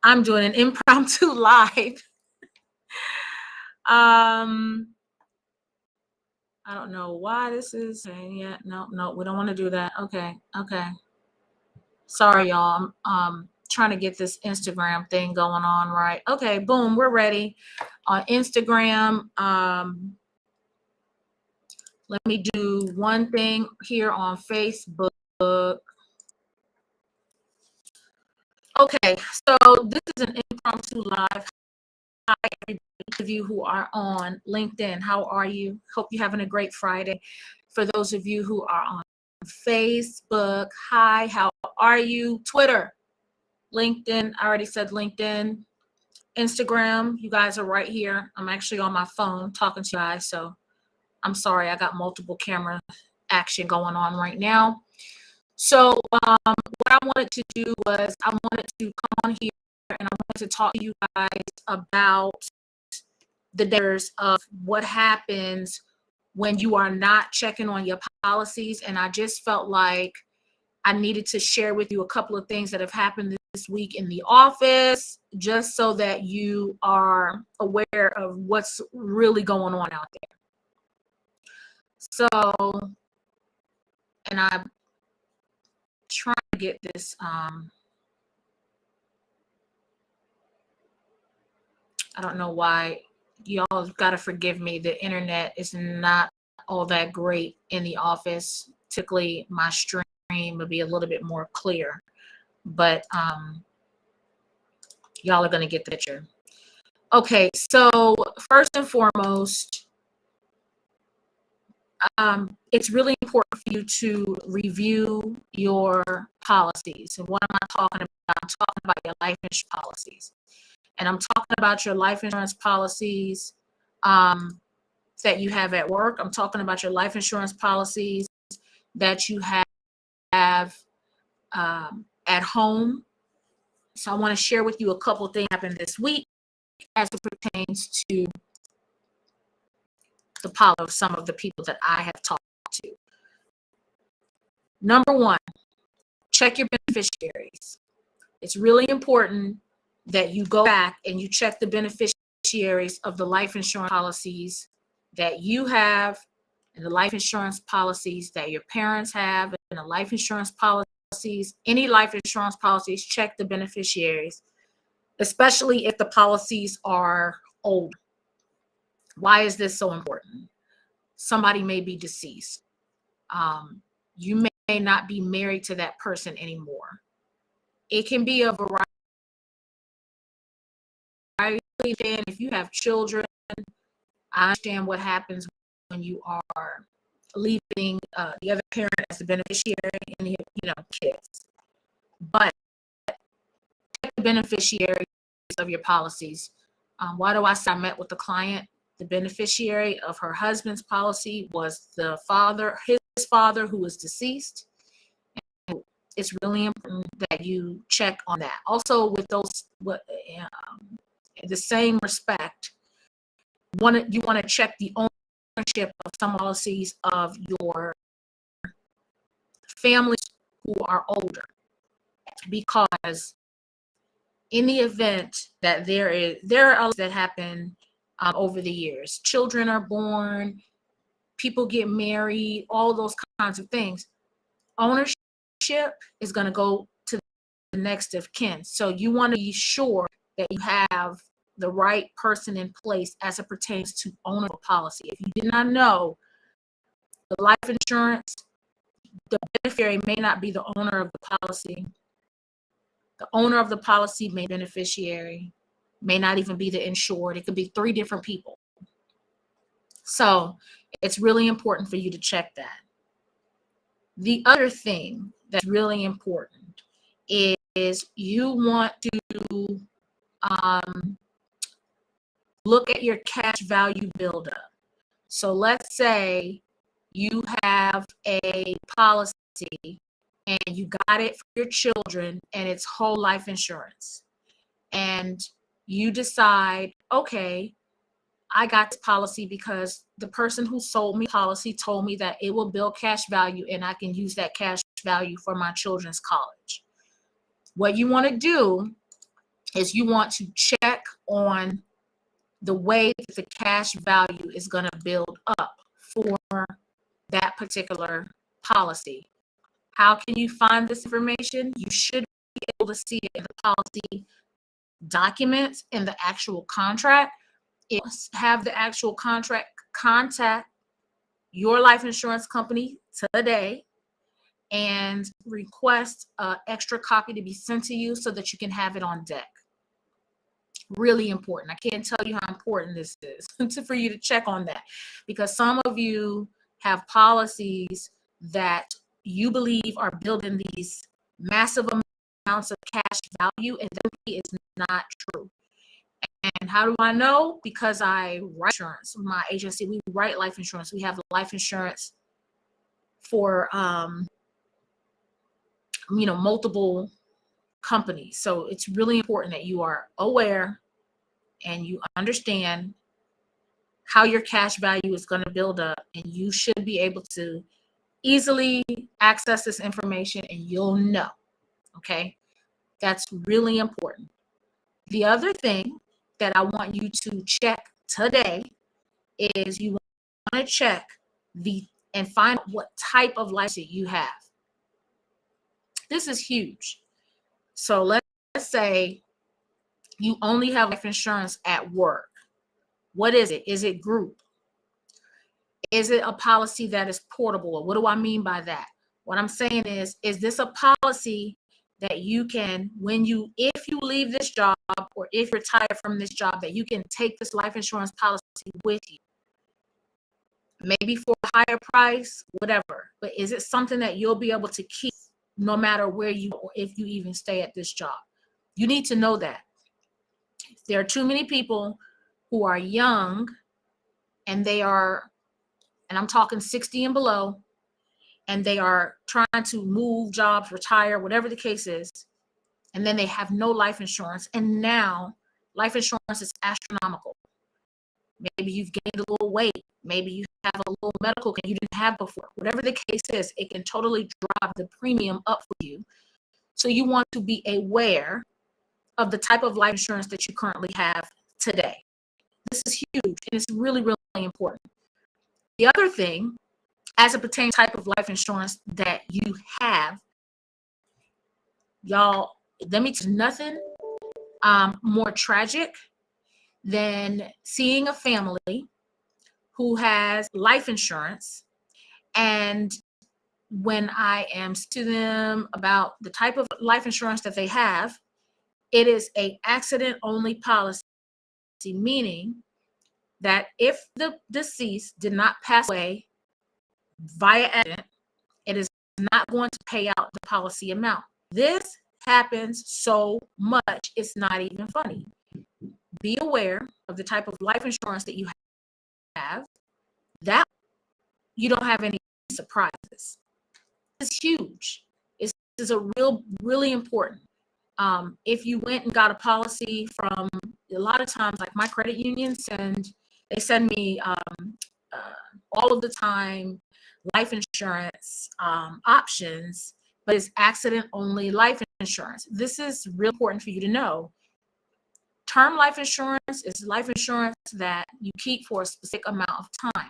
I'm doing an impromptu live. I don't know why this is saying yet. No, we don't want to do that. Okay. Sorry, y'all. I'm trying to get this Instagram thing going on right. Okay, boom, we're ready on Instagram. Let me do one thing here on Facebook. Okay, so this is an impromptu live. Hi, everybody of you who are on LinkedIn. How are you? Hope you're having a great Friday. For those of you who are on Facebook, hi, how are you? Twitter, LinkedIn, I already said LinkedIn. Instagram, you guys are right here. I'm actually on my phone talking to you guys, so I'm sorry, I got multiple camera action going on right now. So what I wanted to do was I wanted to come on here and I wanted to talk to you guys about the dangers of what happens when you are not checking on your policies. And I just felt like I needed to share with you a couple of things that have happened this week in the office, just so that you are aware of what's really going on out there. So, and I'm trying to get this, I don't know why, y'all got to forgive me. The internet is not all that great in the office. Typically, my stream will be a little bit more clear, but y'all are going to get the picture. Okay, so first and foremost, it's really important for you to review your policies. And what am I talking about? I'm talking about your life insurance policies. And I'm talking about your life insurance policies that you have at work. I'm talking about your life insurance policies that you have at home. So I want to share with you a couple of things that happened this week as it pertains to the policy of some of the people that I have talked to. Number one, check your beneficiaries. It's really important that you go back and you check the beneficiaries of the life insurance policies that you have and the life insurance policies that your parents have and the life insurance policies, any life insurance policies, check the beneficiaries, especially if the policies are old. Why is this so important? Somebody may be deceased. You may not be married to that person anymore. It can be a variety. If you have children, I understand what happens when you are leaving the other parent as the beneficiary and kids. But check the beneficiaries of your policies. Why do I say I met with the client? The beneficiary of her husband's policy was the father, his father, who was deceased. And it's really important that you check on that. Also, with those, the same respect, you want to check the ownership of some policies of your families who are older, because in the event that there are that happen over the years, children are born, people get married, all those kinds of things. Ownership is going to go to the next of kin. So you want to be sure that you have the right person in place as it pertains to owner of a policy. If you did not know, the life insurance, the beneficiary may not be the owner of the policy. The owner of the policy may be beneficiary, may not even be the insured. It could be 3 different people. So it's really important for you to check that. The other thing that's really important is you want to look at your cash value buildup. So let's say you have a policy and you got it for your children and it's whole life insurance. And you decide, okay, I got this policy because the person who sold me policy told me that it will build cash value and I can use that cash value for my children's college. What you want to do is you want to check on the way that the cash value is going to build up for that particular policy. How can you find this information? You should be able to see it in the policy documents in the actual contract. Have the actual contract, contact your life insurance company today and request an extra copy to be sent to you so that you can have it on deck. Really important. I can't tell you how important this is for you to check on that, because some of you have policies that you believe are building these massive amounts of cash value, and that is not true. And how do I know? Because I write insurance. My agency, we write life insurance. We have life insurance for multiple companies. So it's really important that you are aware and you understand how your cash value is going to build up, and you should be able to easily access this information and you'll know. Okay, that's really important. The other thing that I want you to check today is you want to check and find out what type of license you have. This is huge. So let's say you only have life insurance at work. What is it? Is it group? Is it a policy that is portable? What do I mean by that? What I'm saying is this a policy that you can, if you leave this job or if you're retired from this job, that you can take this life insurance policy with you? Maybe for a higher price, whatever. But is it something that you'll be able to keep no matter where you, or if you even stay at this job? You need to know that. There are too many people who are young and I'm talking 60 and below, and they are trying to move jobs, retire, whatever the case is, and then they have no life insurance. And now life insurance is astronomical. Maybe you've gained a little weight. Maybe you have a little medical you didn't have before. Whatever the case is, it can totally drive the premium up for you. So you want to be aware of the type of life insurance that you currently have today. This is huge, and it's really, really important. The other thing, as it pertains to type of life insurance that you have, y'all, let me tell you, nothing more tragic than seeing a family who has life insurance, and when I am to them about the type of life insurance that they have, it is a accident only policy, meaning that if the deceased did not pass away via accident, it is not going to pay out the policy amount. This happens so much, it's not even funny. Be aware of the type of life insurance that you have, that you don't have any surprises. It's huge. This is a really important. If you went and got a policy from, a lot of times, like my credit union they send me all of the time life insurance options, but it's accident only life insurance. This is real important for you to know. Term life insurance is life insurance that you keep for a specific amount of time.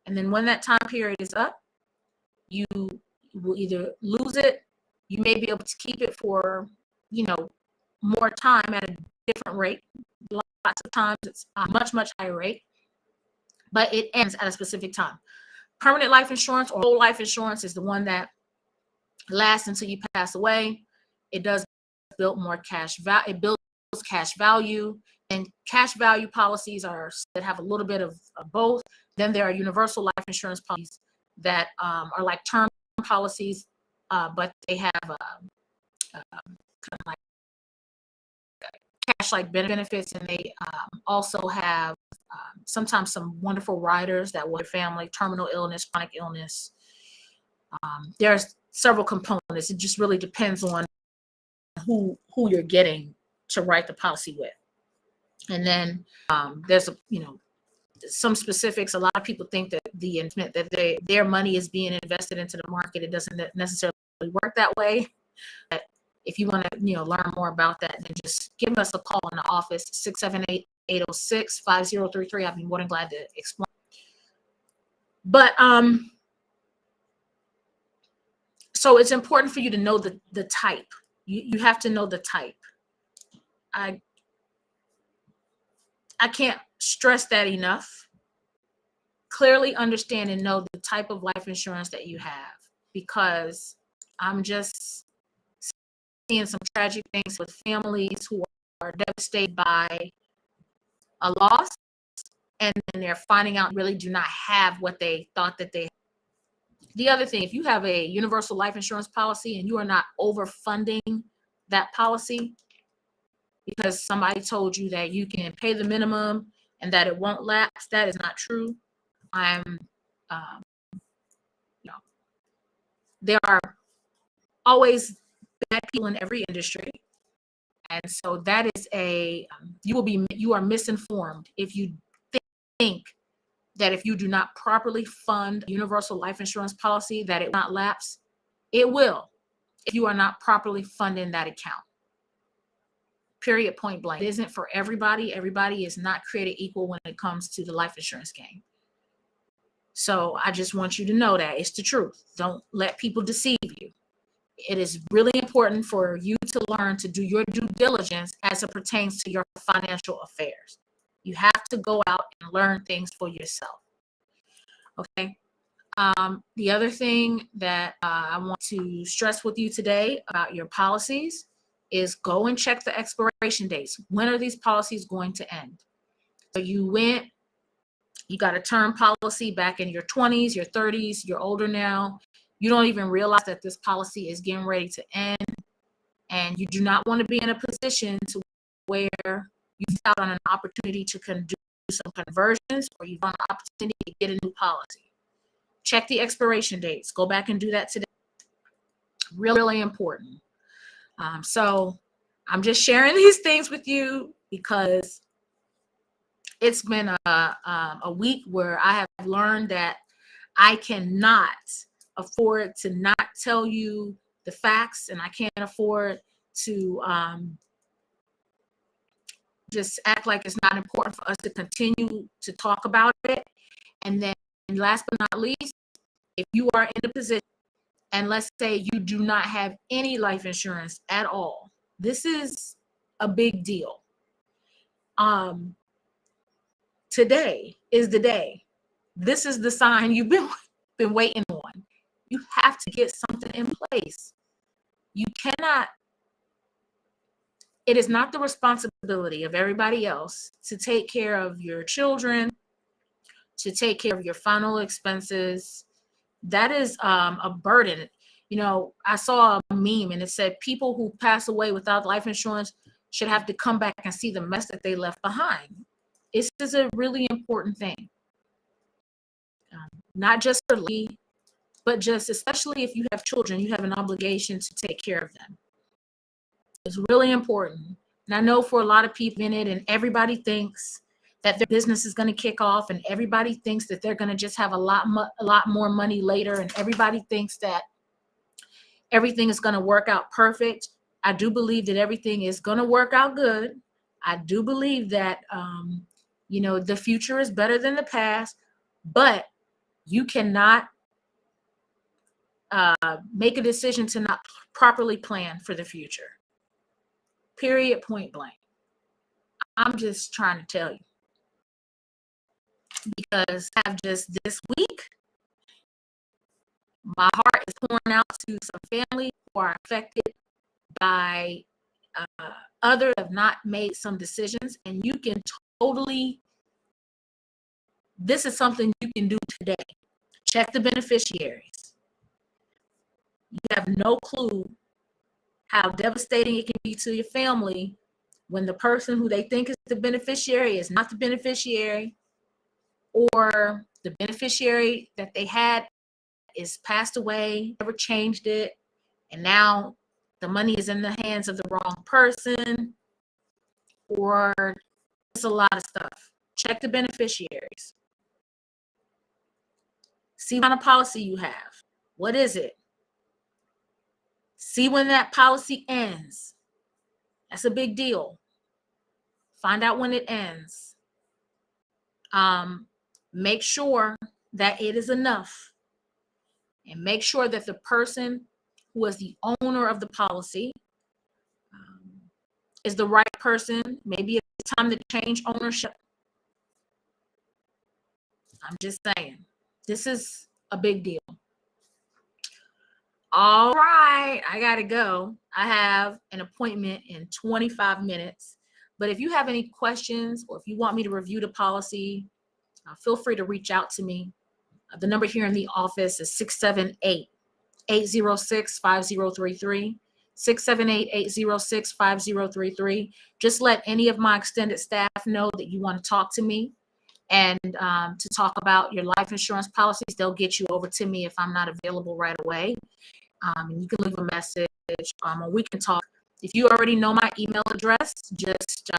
And then when that time period is up, you will either lose it, you may be able to keep it for, more time at a different rate. Lots of times it's a much, much higher rate, but it ends at a specific time. Permanent life insurance or whole life insurance is the one that lasts until you pass away. It does build more cash value. It builds cash value, and cash value policies that have a little bit of both. Then there are universal life insurance policies that are like term policies, but they have kind of like cash-like benefits, and they also have sometimes some wonderful riders that will family, terminal illness, chronic illness. There's several components. It just really depends on who you're getting to write the policy with. And then there's some specifics. A lot of people think that their money is being invested into the market. It doesn't necessarily work that way. But if you want to, learn more about that, then just give us a call in the office, 678-806-5033. I'd be more than glad to explain. But so it's important for you to know the type. You have to know the type. I can't stress that enough. Clearly understand and know the type of life insurance that you have, because I'm just seeing some tragic things with families who are devastated by a loss, and then they're finding out really do not have what they thought that they had. The other thing, if you have a universal life insurance policy and you are not overfunding that policy because somebody told you that you can pay the minimum and that it won't lapse, that is not true. There are always bad people in every industry. And so that is you are misinformed if you think that if you do not properly fund a universal life insurance policy, that it will not lapse. It will, if you are not properly funding that account. Period, point blank. It isn't for everybody. Everybody is not created equal when it comes to the life insurance game. So I just want you to know that it's the truth. Don't let people deceive you. It is really important for you to learn to do your due diligence as it pertains to your financial affairs. You have to go out and learn things for yourself. Okay. The other thing that I want to stress with you today about your policies is go and check the expiration dates. When are these policies going to end? So you got a term policy back in your 20s, your 30s, you're older now. You don't even realize that this policy is getting ready to end. And you do not want to be in a position to where you miss out on an opportunity to do some conversions, or you've got an opportunity to get a new policy. Check the expiration dates. Go back and do that today. Really, really important. So I'm just sharing these things with you because it's been a week where I have learned that I cannot afford to not tell you the facts, and I can't afford to just act like it's not important for us to continue to talk about it. And then last but not least, if you are in a position, and let's say you do not have any life insurance at all, this is a big deal. Today is the day. This is the sign you've been waiting on. You have to get something in place. You cannot, it is not the responsibility of everybody else to take care of your children, to take care of your final expenses. That is a burden. I saw a meme and it said people who pass away without life insurance should have to come back and see the mess that they left behind. This is a really important thing. Not just for me, but just especially if you have children, you have an obligation to take care of them. It's really important. And I know for a lot of people in it, and everybody thinks that their business is going to kick off, and everybody thinks that they're going to just have a lot more money later, and everybody thinks that everything is going to work out perfect. I do believe that everything is going to work out good. I do believe that the future is better than the past, but you cannot make a decision to not properly plan for the future. Period, point blank. I'm just trying to tell you, because I've just this week, my heart is pouring out to some families who are affected by others have not made some decisions, and you can totally, this is something you can do today. Check the beneficiaries. You have no clue how devastating it can be to your family when the person who they think is the beneficiary is not the beneficiary, or the beneficiary that they had is passed away, never changed it, and now the money is in the hands of the wrong person, or it's a lot of stuff. Check the beneficiaries. See what kind of policy you have. What is it? See when that policy ends. That's a big deal. Find out when it ends. Make sure that it is enough, and make sure that the person who is the owner of the policy is the right person. Maybe it's time to change ownership. I'm just saying, this is a big deal. All right, I gotta go. I have an appointment in 25 minutes. But if you have any questions, or if you want me to review the policy, feel free to reach out to me. The number here in the office is 678-806-5033. 678-806-5033. Just let any of my extended staff know that you want to talk to me and to talk about your life insurance policies. They'll get you over to me if I'm not available right away. And you can leave a message, or we can talk. If you already know my email address, just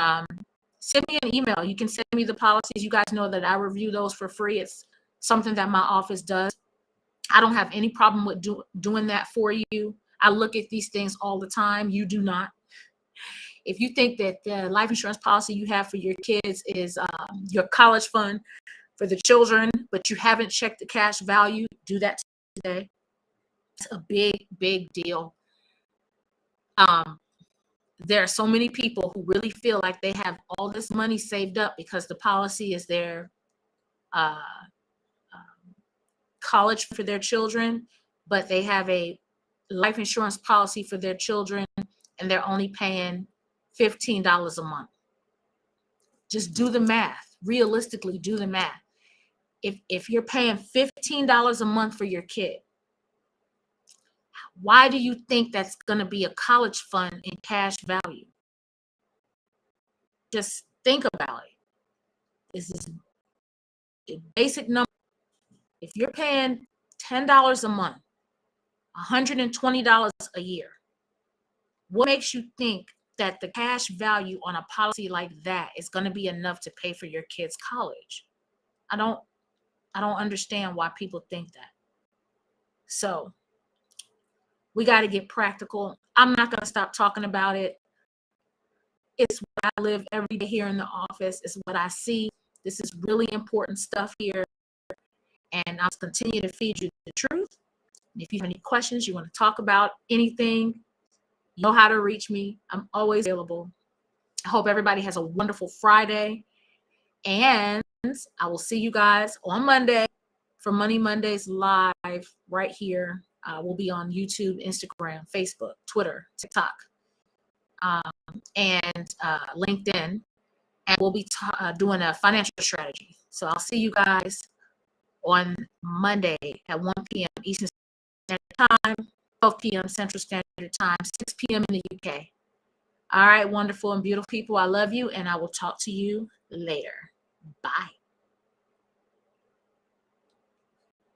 send me an email. You can send me the policies. You guys know that I review those for free. It's something that my office does. I don't have any problem with doing that for you. I look at these things all the time. You do not. If you think that the life insurance policy you have for your kids is your college fund for the children, but you haven't checked the cash value, do that today. It's a big, big deal. There are so many people who really feel like they have all this money saved up because the policy is their college for their children, but they have a life insurance policy for their children and they're only paying $15 a month. Just do the math. Realistically, do the math. If you're paying $15 a month for your kid, why do you think that's going to be a college fund in cash value? Just think about it. This is a basic number. If you're paying $10 a month, $120 a year, what makes you think that the cash value on a policy like that is going to be enough to pay for your kids' college? I don't understand why people think that. So we got to get practical. I'm not going to stop talking about it. It's what I live every day here in the office. It's what I see. This is really important stuff here. And I'll continue to feed you the truth. And if you have any questions, you want to talk about anything, you know how to reach me. I'm always available. I hope everybody has a wonderful Friday. And I will see you guys on Monday for Money Mondays live right here. We'll be on YouTube, Instagram, Facebook, Twitter, TikTok, and LinkedIn. And we'll be doing a financial strategy. So I'll see you guys on Monday at 1 p.m. Eastern Standard Time, 12 p.m. Central Standard Time, 6 p.m. in the UK. All right, wonderful and beautiful people. I love you, and I will talk to you later. Bye.